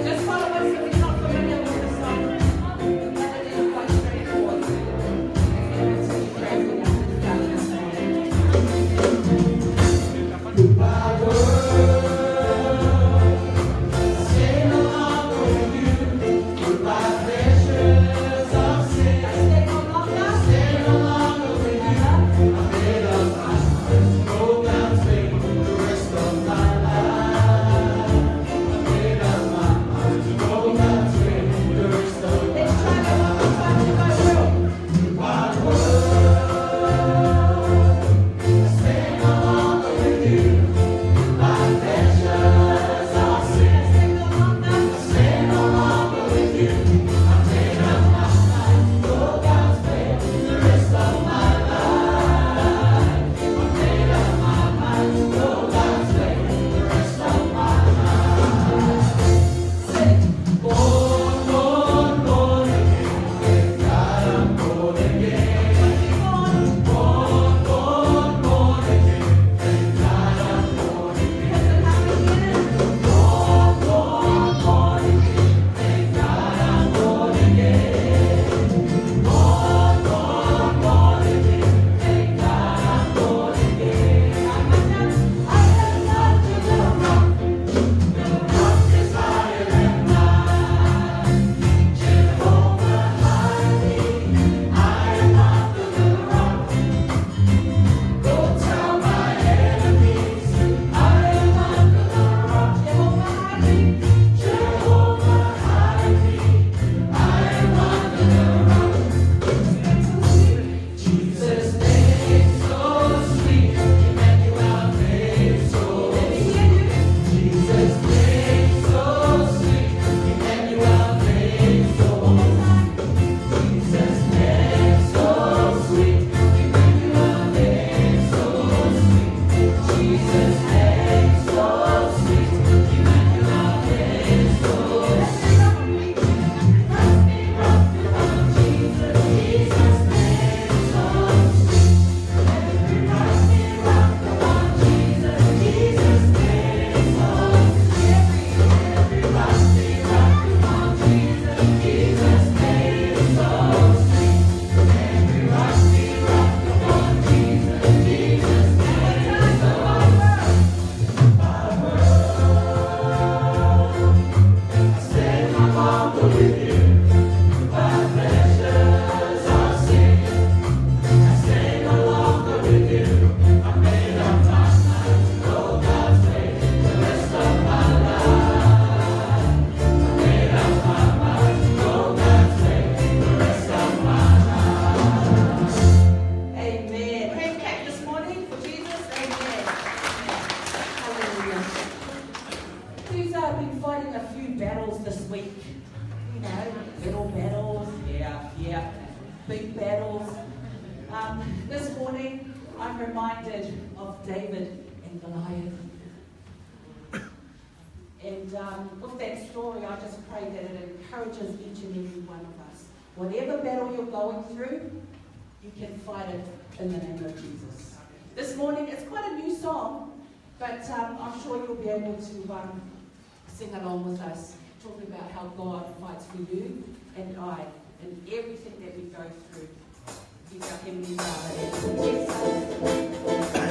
Just follow us if you're not familiar with the song. But it is quite straightforward. Continue praising God this big battles. This morning, I'm reminded of David and Goliath. And with that story, I just pray that it encourages each and every one of us. Whatever battle you're going through, you can fight it in the name of Jesus. This morning, it's quite a new song, but I'm sure you'll be able to sing along with us, talking about how God fights for you and I, and everything that we go through. He's our Heavenly Father.